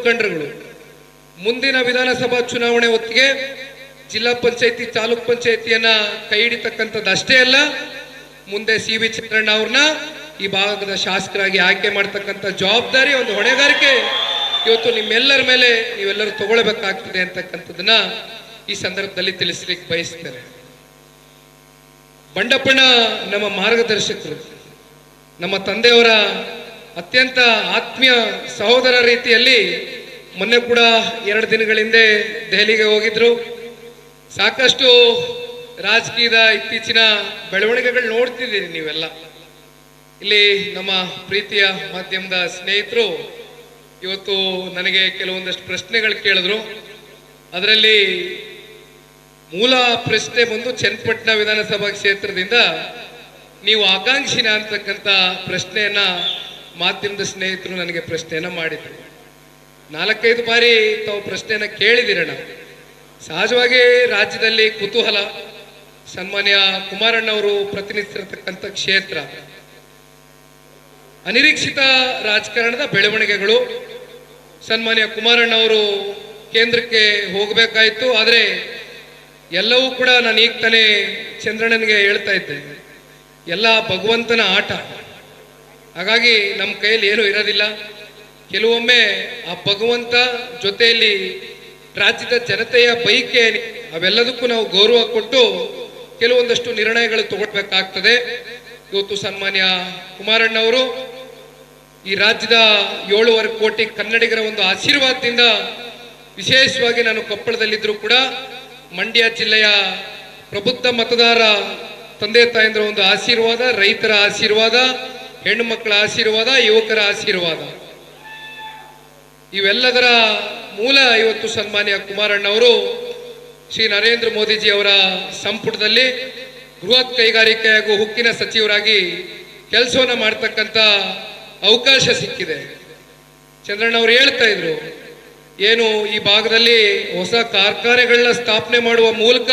ಮುಖಂಡರುಗಳು ಮುಂದಿನ ವಿಧಾನಸಭಾ ಚುನಾವಣೆ ಹೊತ್ತಿಗೆ ಜಿಲ್ಲಾ ಪಂಚಾಯತಿ ತಾಲೂಕ್ ಪಂಚಾಯತಿಯನ್ನ ಕೈ ಹಿಡಿತಕ್ಕಂಥದ್ದು ಅಷ್ಟೇ ಅಲ್ಲ, ಮುಂದೆ ಸಿ.ವಿ. ಚಂದ್ರಣ್ಣ ಅವ್ರನ್ನ ಈ ಭಾಗದ ಶಾಸಕರಾಗಿ ಆಯ್ಕೆ ಮಾಡ್ತಕ್ಕಂಥ ಜವಾಬ್ದಾರಿ, ಒಂದು ಹೊಣೆಗಾರಿಕೆ ಇವತ್ತು ನಿಮ್ಮೆಲ್ಲರ ಮೇಲೆ ನೀವೆಲ್ಲರೂ ತಗೊಳ್ಬೇಕಾಗ್ತದೆ ಅಂತಕ್ಕಂಥದ್ದನ್ನ ಈ ಸಂದರ್ಭದಲ್ಲಿ ತಿಳಿಸ್ಲಿಕ್ಕೆ ಬಯಸ್ತೇನೆ. ಬಂಡಪ್ಪಣ್ಣ ನಮ್ಮ ಮಾರ್ಗದರ್ಶಕರು, ನಮ್ಮ ತಂದೆಯವರ ಅತ್ಯಂತ ಆತ್ಮೀಯ ಸಹೋದರ ರೀತಿಯಲ್ಲಿ ಮೊನ್ನೆ ಕೂಡ 2 ದಿನಗಳ ಹಿಂದೆ ದೆಹಲಿಗೆ ಹೋಗಿದ್ರು. ಸಾಕಷ್ಟು ರಾಜಕೀಯದ ಇತ್ತೀಚಿನ ಬೆಳವಣಿಗೆಗಳು ನೋಡ್ತಿದ್ದೀರಿ ನೀವೆಲ್ಲ. ಇಲ್ಲಿ ನಮ್ಮ ಪ್ರೀತಿಯ ಮಾಧ್ಯಮದ ಸ್ನೇಹಿತರು ಇವತ್ತು ನನಗೆ ಕೆಲವೊಂದಷ್ಟು ಪ್ರಶ್ನೆಗಳು ಕೇಳಿದ್ರು. ಅದರಲ್ಲಿ ಮೂಲ ಪ್ರಶ್ನೆ ಬಂದು ಚನ್ನಪಟ್ಟಣ ವಿಧಾನಸಭಾ ಕ್ಷೇತ್ರದಿಂದ ನೀವು ಆಕಾಂಕ್ಷಿನ ಅಂತಕ್ಕಂಥ ಪ್ರಶ್ನೆಯನ್ನ ಮಾಧ್ಯಮದ ಸ್ನೇಹಿತರು ನನಗೆ ಪ್ರಶ್ನೆಯನ್ನ ಮಾಡಿದ್ರು. 4-5 ಬಾರಿ ತಾವು ಪ್ರಶ್ನೆಯನ್ನ ಕೇಳಿದಿರಣ. ಸಹಜವಾಗಿ ರಾಜ್ಯದಲ್ಲಿ ಕುತೂಹಲ, ಸನ್ಮಾನ್ಯ ಕುಮಾರಣ್ಣವರು ಪ್ರತಿನಿಧಿಸಿರತಕ್ಕಂಥ ಕ್ಷೇತ್ರ, ಅನಿರೀಕ್ಷಿತ ರಾಜಕಾರಣದ ಬೆಳವಣಿಗೆಗಳು. ಸನ್ಮಾನ್ಯ ಕುಮಾರಣ್ಣವರು ಕೇಂದ್ರಕ್ಕೆ ಹೋಗಬೇಕಾಯಿತು. ಆದರೆ ಎಲ್ಲವೂ ಕೂಡ ನಾನು ಈಗ ತಾನೇ ಚಂದ್ರಣ್ಣನಿಗೆ ಹೇಳ್ತಾ ಇದ್ದೆ, ಎಲ್ಲ ಭಗವಂತನ ಆಟ. ಹಾಗಾಗಿ ನಮ್ಮ ಕೈಯಲ್ಲಿ ಏನೂ ಇರೋದಿಲ್ಲ. ಕೆಲವೊಮ್ಮೆ ಆ ಭಗವಂತ ಜೊತೆಯಲ್ಲಿ ರಾಜ್ಯದ ಜನತೆಯ ಬಯಕೆ, ಅವೆಲ್ಲದಕ್ಕೂ ನಾವು ಗೌರವ ಕೊಟ್ಟು ಕೆಲವೊಂದಷ್ಟು ನಿರ್ಣಯಗಳು ತಗೊಳ್ಬೇಕಾಗ್ತದೆ. ಇವತ್ತು ಸನ್ಮಾನ್ಯ ಕುಮಾರಣ್ಣವರು ಈ ರಾಜ್ಯದ 7.5 ಕೋಟಿ ಕನ್ನಡಿಗರ ಒಂದು ಆಶೀರ್ವಾದದಿಂದ, ವಿಶೇಷವಾಗಿ ನಾನು ಕೊಪ್ಪಳದಲ್ಲಿದ್ದರೂ ಕೂಡ ಮಂಡ್ಯ ಜಿಲ್ಲೆಯ ಪ್ರಬುದ್ಧ ಮತದಾರ ತಂದೆ ತಾಯಂದ್ರ ಒಂದು ಆಶೀರ್ವಾದ, ರೈತರ ಆಶೀರ್ವಾದ, ಹೆಣ್ಣು ಮಕ್ಕಳ ಆಶೀರ್ವಾದ, ಯುವಕರ ಆಶೀರ್ವಾದ, ಇವೆಲ್ಲದರ ಮೂಲ ಇವತ್ತು ಸನ್ಮಾನ್ಯ ಕುಮಾರಣ್ಣವರು ಶ್ರೀ ನರೇಂದ್ರ ಮೋದಿಜಿ ಅವರ ಸಂಪುಟದಲ್ಲಿ ಬೃಹತ್ ಕೈಗಾರಿಕೆ ಹಾಗೂ ಉಕ್ಕಿನ ಸಚಿವರಾಗಿ ಕೆಲಸವನ್ನ ಮಾಡ್ತಕ್ಕಂಥ ಅವಕಾಶ ಸಿಕ್ಕಿದೆ. ಚಂದ್ರಣ್ಣವರು ಹೇಳ್ತಾ ಇದ್ರು, ಏನು ಈ ಭಾಗದಲ್ಲಿ ಹೊಸ ಕಾರ್ಖಾನೆಗಳನ್ನ ಸ್ಥಾಪನೆ ಮಾಡುವ ಮೂಲಕ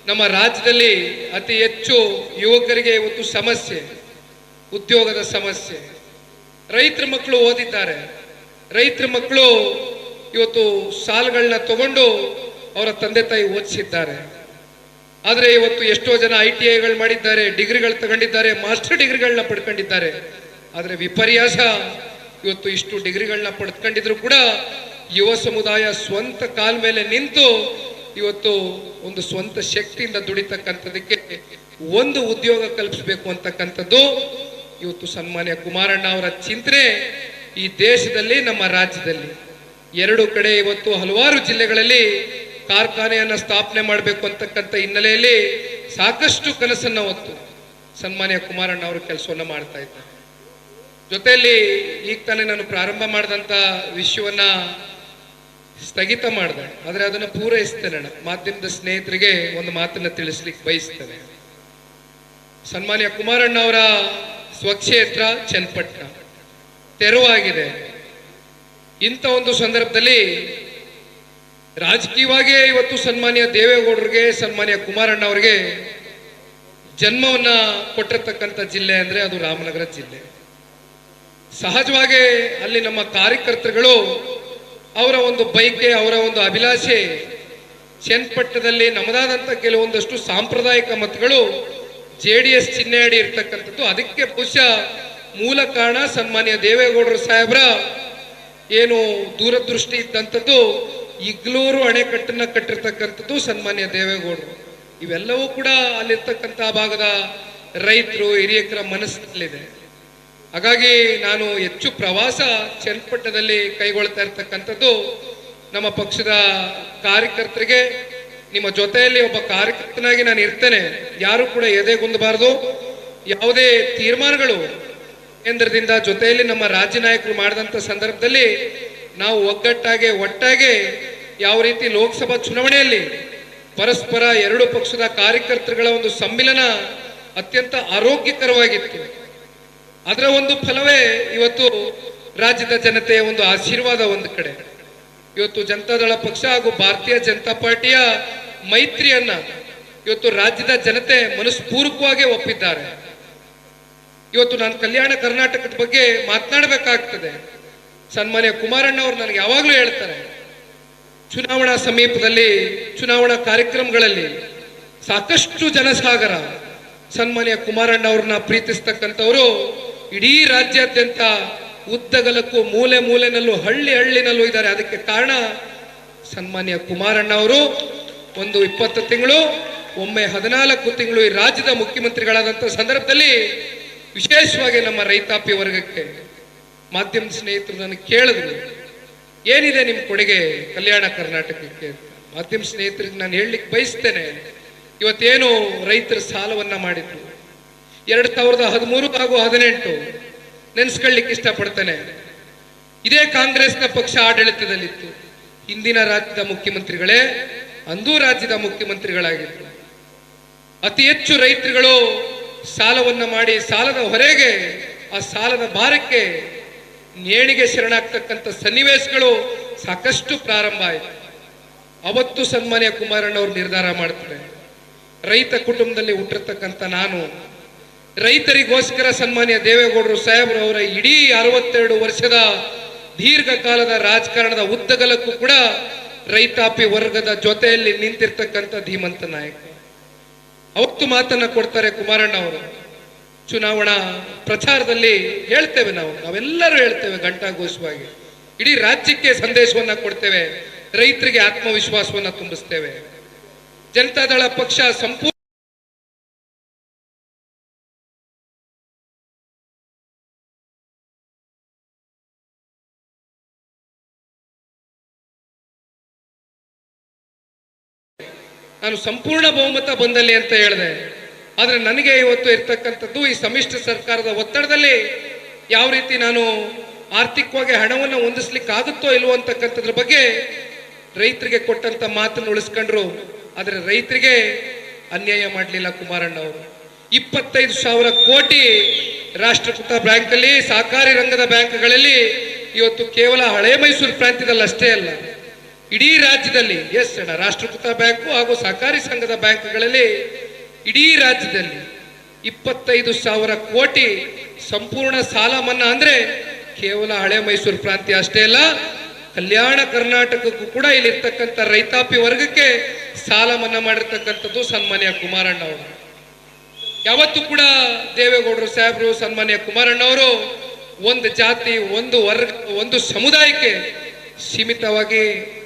ನಮ್ಮ ರಾಜ್ಯದಲ್ಲಿ ಅತಿ ಹೆಚ್ಚು ಯುವಕರಿಗೆ ಇವತ್ತು ಸಮಸ್ಯೆ, ಉದ್ಯೋಗದ ಸಮಸ್ಯೆ. ರೈತರ ಮಕ್ಕಳು ಓದಿದ್ದಾರೆ, ರೈತರ ಮಕ್ಕಳು ಇವತ್ತು ಸಾಲಗಳನ್ನ ತಗೊಂಡು ಅವರ ತಂದೆ ತಾಯಿ ಓದಿಸಿದ್ದಾರೆ. ಆದರೆ ಇವತ್ತು ಎಷ್ಟೋ ಜನ ITIಗಳು ಮಾಡಿದ್ದಾರೆ, ಡಿಗ್ರಿಗಳು ತಗೊಂಡಿದ್ದಾರೆ, ಮಾಸ್ಟರ್ ಡಿಗ್ರಿಗಳನ್ನ ಪಡ್ಕೊಂಡಿದ್ದಾರೆ. ಆದರೆ ವಿಪರ್ಯಾಸ, ಇವತ್ತು ಇಷ್ಟು ಡಿಗ್ರಿಗಳನ್ನ ಪಡ್ಕೊಂಡಿದ್ರು ಕೂಡ ಯುವ ಸಮುದಾಯ ಸ್ವಂತ ಕಾಲ ಮೇಲೆ ನಿಂತು ಇವತ್ತು ಒಂದು ಸ್ವಂತ ಶಕ್ತಿಯಿಂದ ದುಡಿತಕ್ಕಂಥದಕ್ಕೆ ಒಂದು ಉದ್ಯೋಗ ಕಲ್ಪಿಸಬೇಕು ಅಂತಕ್ಕಂಥದ್ದು ಇವತ್ತು ಸನ್ಮಾನ್ಯ ಕುಮಾರಣ್ಣ ಅವರ ಚಿಂತನೆ. ಈ ದೇಶದಲ್ಲಿ, ನಮ್ಮ ರಾಜ್ಯದಲ್ಲಿ 2 ಕಡೆ ಇವತ್ತು ಹಲವಾರು ಜಿಲ್ಲೆಗಳಲ್ಲಿ ಕಾರ್ಖಾನೆಯನ್ನ ಸ್ಥಾಪನೆ ಮಾಡಬೇಕು ಅಂತಕ್ಕಂಥ ಹಿನ್ನೆಲೆಯಲ್ಲಿ ಸಾಕಷ್ಟು ಕನಸನ್ನ ಹೊತ್ತು ಸನ್ಮಾನ್ಯ ಕುಮಾರಣ್ಣ ಅವರು ಕೆಲಸವನ್ನ ಮಾಡ್ತಾ ಇದ್ದಾರೆ. ಜೊತೆಯಲ್ಲಿ ಈಗ ತಾನೇ ನಾನು ಪ್ರಾರಂಭ ಮಾಡಿದಂಥ ವಿಷಯವನ್ನ ಸ್ಥಗಿತ ಮಾಡಿದೆ, ಆದರೆ ಅದನ್ನು ಪೂರೈಸ್ತೇನೆ. ಮಾಧ್ಯಮದ ಸ್ನೇಹಿತರಿಗೆ ಒಂದು ಮಾತನ್ನ ತಿಳಿಸ್ಲಿಕ್ಕೆ ಬಯಸ್ತೇನೆ. ಸನ್ಮಾನ್ಯ ಕುಮಾರಣ್ಣ ಅವರ ಸ್ವಕ್ಷೇತ್ರ ಚನ್ನಪಟ್ಟಣ ತೆರವಾಗಿದೆ. ಇಂಥ ಒಂದು ಸಂದರ್ಭದಲ್ಲಿ ರಾಜಕೀಯವಾಗಿ ಇವತ್ತು ಸನ್ಮಾನ್ಯ ದೇವೇಗೌಡರಿಗೆ, ಸನ್ಮಾನ್ಯ ಕುಮಾರಣ್ಣ ಅವರಿಗೆ ಜನ್ಮವನ್ನ ಕೊಟ್ಟಿರ್ತಕ್ಕಂಥ ಜಿಲ್ಲೆ ಅಂದ್ರೆ ಅದು ರಾಮನಗರ ಜಿಲ್ಲೆ. ಸಹಜವಾಗಿ ಅಲ್ಲಿ ನಮ್ಮ ಕಾರ್ಯಕರ್ತರುಗಳು ಅವರ ಒಂದು ಬಯಕೆ, ಅವರ ಒಂದು ಅಭಿಲಾಷೆ, ಚನ್ನಪಟ್ಟಣದಲ್ಲಿ ನಮ್ಮದಾದಂಥ ಕೆಲವೊಂದಷ್ಟು ಸಾಂಪ್ರದಾಯಿಕ ಮತಗಳು JDS ಚಿಹ್ನೆ ಅಡಿ ಇರ್ತಕ್ಕಂಥದ್ದು. ಅದಕ್ಕೆ ಬಹುಶಃ ಮೂಲ ಕಾರಣ ಸನ್ಮಾನ್ಯ ದೇವೇಗೌಡರು ಸಾಹೇಬ್ರ ಏನು ದೂರದೃಷ್ಟಿ ಇದ್ದಂಥದ್ದು. ಇಗ್ಲೂರು ಅಣೆಕಟ್ಟನ್ನ ಕಟ್ಟಿರ್ತಕ್ಕಂಥದ್ದು ಸನ್ಮಾನ್ಯ ದೇವೇಗೌಡರು. ಇವೆಲ್ಲವೂ ಕೂಡ ಅಲ್ಲಿರ್ತಕ್ಕಂಥ ಭಾಗದ ರೈತರು, ಹಿರಿಯಕರ ಮನಸ್ಸಿನಲ್ಲಿದೆ. ಹಾಗಾಗಿ ನಾನು ಹೆಚ್ಚು ಪ್ರವಾಸ ಚನ್ನಪಟ್ಟಣದಲ್ಲಿ ಕೈಗೊಳ್ತಾ ಇರ್ತಕ್ಕಂಥದ್ದು ನಮ್ಮ ಪಕ್ಷದ ಕಾರ್ಯಕರ್ತರಿಗೆ. ನಿಮ್ಮ ಜೊತೆಯಲ್ಲಿ ಒಬ್ಬ ಕಾರ್ಯಕರ್ತನಾಗಿ ನಾನು ಇರ್ತೇನೆ. ಯಾರು ಕೂಡ ಎದೆಗುಂದಬಾರದು. ಯಾವುದೇ ತೀರ್ಮಾನಗಳು ಕೇಂದ್ರದಿಂದ ಜೊತೆಯಲ್ಲಿ ನಮ್ಮ ರಾಜ್ಯ ನಾಯಕರು ಮಾಡಿದಂಥ ಸಂದರ್ಭದಲ್ಲಿ ನಾವು ಒಟ್ಟಾಗೆ ಯಾವ ರೀತಿ ಲೋಕಸಭಾ ಚುನಾವಣೆಯಲ್ಲಿ ಪರಸ್ಪರ 2 ಪಕ್ಷದ ಕಾರ್ಯಕರ್ತರುಗಳ ಒಂದು ಸಮ್ಮಿಲನ ಅತ್ಯಂತ ಆರೋಗ್ಯಕರವಾಗಿತ್ತು. ಅದರ ಒಂದು ಫಲವೇ ಇವತ್ತು ರಾಜ್ಯದ ಜನತೆಯ ಒಂದು ಆಶೀರ್ವಾದ. ಒಂದು ಕಡೆ ಇವತ್ತು ಜನತಾದಳ ಪಕ್ಷ ಹಾಗೂ ಭಾರತೀಯ ಜನತಾ ಪಾರ್ಟಿಯ ಮೈತ್ರಿಯನ್ನ ಇವತ್ತು ರಾಜ್ಯದ ಜನತೆ ಮನಸ್ಪೂರ್ವಕವಾಗಿ ಒಪ್ಪಿದ್ದಾರೆ. ಇವತ್ತು ನಾನು ಕಲ್ಯಾಣ ಕರ್ನಾಟಕದ ಬಗ್ಗೆ ಮಾತನಾಡಬೇಕಾಗ್ತದೆ. ಸನ್ಮಾನ್ಯ ಕುಮಾರಣ್ಣ ಅವರು ನನಗೆ ಯಾವಾಗಲೂ ಹೇಳ್ತಾರೆ, ಚುನಾವಣಾ ಸಮೀಪದಲ್ಲಿ ಚುನಾವಣಾ ಕಾರ್ಯಕ್ರಮಗಳಲ್ಲಿ ಸಾಕಷ್ಟು ಜನಸಾಗರ ಸನ್ಮಾನ್ಯ ಕುಮಾರಣ್ಣ ಅವ್ರನ್ನ ಪ್ರೀತಿಸ್ತಕ್ಕಂಥವರು ಇಡೀ ರಾಜ್ಯಾದ್ಯಂತ ಉದ್ದಗಲಕ್ಕೂ ಮೂಲೆ ಮೂಲೆನಲ್ಲೂ ಹಳ್ಳಿನಲ್ಲೂ ಇದ್ದಾರೆ. ಅದಕ್ಕೆ ಕಾರಣ ಸನ್ಮಾನ್ಯ ಕುಮಾರಣ್ಣ ಅವರು ಒಂದು 20 ತಿಂಗಳು, ಒಮ್ಮೆ 14 ತಿಂಗಳು ಈ ರಾಜ್ಯದ ಮುಖ್ಯಮಂತ್ರಿಗಳಾದಂಥ ಸಂದರ್ಭದಲ್ಲಿ ವಿಶೇಷವಾಗಿ ನಮ್ಮ ರೈತಾಪಿ ವರ್ಗಕ್ಕೆ ಮಾಧ್ಯಮ ಸ್ನೇಹಿತರು ನನಗೆ ಕೇಳಿದ್ರು, ಏನಿದೆ ನಿಮ್ಮ ಕೊಡುಗೆ ಕಲ್ಯಾಣ ಕರ್ನಾಟಕಕ್ಕೆ? ಮಾಧ್ಯಮ ಸ್ನೇಹಿತರಿಗೆ ನಾನು ಹೇಳಲಿಕ್ಕೆ ಬಯಸ್ತೇನೆ, ಇವತ್ತೇನು ರೈತರ ಸಾಲವನ್ನ ಮಾಡಿದ್ರು 2013 ಹಾಗೂ 18 ನೆನೆಸ್ಕೊಳ್ಳಿಕ್ಕೆ ಇಷ್ಟಪಡ್ತೇನೆ. ಇದೇ ಕಾಂಗ್ರೆಸ್ನ ಪಕ್ಷ ಆಡಳಿತದಲ್ಲಿತ್ತು. ಹಿಂದಿನ ರಾಜ್ಯದ ಮುಖ್ಯಮಂತ್ರಿಗಳೇ ಅಂದೂ ರಾಜ್ಯದ ಮುಖ್ಯಮಂತ್ರಿಗಳಾಗಿದ್ರು. ಅತಿ ಹೆಚ್ಚು ರೈತರುಗಳು ಸಾಲವನ್ನ ಮಾಡಿ ಸಾಲದ ಹೊರೆಗೆ, ಆ ಸಾಲದ ಭಾರಕ್ಕೆ ನೇಣಿಗೆ ಶರಣಾಗ್ತಕ್ಕಂಥ ಸನ್ನಿವೇಶಗಳು ಸಾಕಷ್ಟು ಪ್ರಾರಂಭ ಆಯಿತು. ಅವತ್ತು ಸನ್ಮಾನ್ಯ ಕುಮಾರಣ್ಣ ಅವರು ನಿರ್ಧಾರ ಮಾಡ್ತಾರೆ, ರೈತ ಕುಟುಂಬದಲ್ಲಿ ಹುಟ್ಟಿರ್ತಕ್ಕಂಥ ನಾನು ರೈತರಿಗೋಸ್ಕರ ಸನ್ಮಾನ್ಯ ದೇವೇಗೌಡರು ಸಾಹೇಬರು ಅವರ ಇಡೀ 62 ವರ್ಷದ ದೀರ್ಘಕಾಲದ ರಾಜಕಾರಣದ ಉದ್ದಗಲಕ್ಕೂ ಕೂಡ ರೈತಾಪಿ ವರ್ಗದ ಜೊತೆಯಲ್ಲಿ ನಿಂತಿರ್ತಕ್ಕಂಥ ಧೀಮಂತ ನಾಯಕ. ಅವತ್ತು ಮಾತನ್ನ ಕೊಡ್ತಾರೆ ಕುಮಾರಣ್ಣ ಅವರು. ಚುನಾವಣಾ ಪ್ರಚಾರದಲ್ಲಿ ಹೇಳ್ತೇವೆ, ನಾವೆಲ್ಲರೂ ಹೇಳ್ತೇವೆ ಘಂಟಾಘೋಷವಾಗಿ, ಇಡೀ ರಾಜ್ಯಕ್ಕೆ ಸಂದೇಶವನ್ನ ಕೊಡ್ತೇವೆ, ರೈತರಿಗೆ ಆತ್ಮವಿಶ್ವಾಸವನ್ನ ತುಂಬಿಸ್ತೇವೆ. ಜನತಾದಳ ಪಕ್ಷ ಸಂಪೂರ್ಣ ನಾನು ಸಂಪೂರ್ಣ ಬಹುಮತ ಬಂದಲ್ಲಿ ಅಂತ ಹೇಳಿದೆ. ಆದ್ರೆ ನನಗೆ ಇವತ್ತು ಇರ್ತಕ್ಕಂಥದ್ದು ಈ ಸಮ್ಮಿಶ್ರ ಸರ್ಕಾರದ ಒತ್ತಡದಲ್ಲಿ ಯಾವ ರೀತಿ ನಾನು ಆರ್ಥಿಕವಾಗಿ ಹಣವನ್ನು ಹೊಂದಿಸ್ಲಿಕ್ಕೆ ಆಗುತ್ತೋ ಇಲ್ವೋ ಅಂತಕ್ಕಂಥದ್ರ ಬಗ್ಗೆ ರೈತರಿಗೆ ಕೊಟ್ಟಂತ ಮಾತನ್ನು ಉಳಿಸ್ಕೊಂಡ್ರು. ಆದ್ರೆ ರೈತರಿಗೆ ಅನ್ಯಾಯ ಮಾಡಲಿಲ್ಲ ಕುಮಾರಣ್ಣ ಅವರು. 25,000 ಕೋಟಿ ರಾಷ್ಟ್ರೀಕೃತ ಬ್ಯಾಂಕ್ ಅಲ್ಲಿ, ಸಹಕಾರಿ ರಂಗದ ಬ್ಯಾಂಕ್ಗಳಲ್ಲಿ ಇವತ್ತು ಕೇವಲ ಹಳೆ ಮೈಸೂರು ಪ್ರಾಂತ್ಯದಲ್ಲಿ ಅಷ್ಟೇ ಅಲ್ಲ, ಇಡೀ ರಾಜ್ಯದಲ್ಲಿ ರಾಷ್ಟ್ರೀಕೃತ ಬ್ಯಾಂಕು ಹಾಗೂ ಸಹಕಾರಿ ಸಂಘದ ಬ್ಯಾಂಕ್ಗಳಲ್ಲಿ ಇಡೀ ರಾಜ್ಯದಲ್ಲಿ 25,000 ಕೋಟಿ ಸಂಪೂರ್ಣ ಸಾಲ ಮನ್ನಾ. ಅಂದ್ರೆ ಕೇವಲ ಹಳೆ ಮೈಸೂರು ಪ್ರಾಂತ್ಯ ಅಷ್ಟೇ ಅಲ್ಲ, ಕಲ್ಯಾಣ ಕರ್ನಾಟಕಕ್ಕೂ ಕೂಡ ಇಲ್ಲಿರ್ತಕ್ಕಂಥ ರೈತಾಪಿ ವರ್ಗಕ್ಕೆ ಸಾಲ ಮನ್ನಾ ಮಾಡಿರ್ತಕ್ಕಂಥದ್ದು ಸನ್ಮಾನ್ಯ ಕುಮಾರಣ್ಣ ಅವರು. ಯಾವತ್ತೂ ಕೂಡ ದೇವೇಗೌಡರು ಸಾಹೇಬರು, ಸನ್ಮಾನ್ಯ ಕುಮಾರಣ್ಣ ಅವರು ಒಂದು ಜಾತಿ, ಒಂದು ವರ್ಗ, ಒಂದು ಸಮುದಾಯಕ್ಕೆ ಸೀಮಿತವಾಗಿ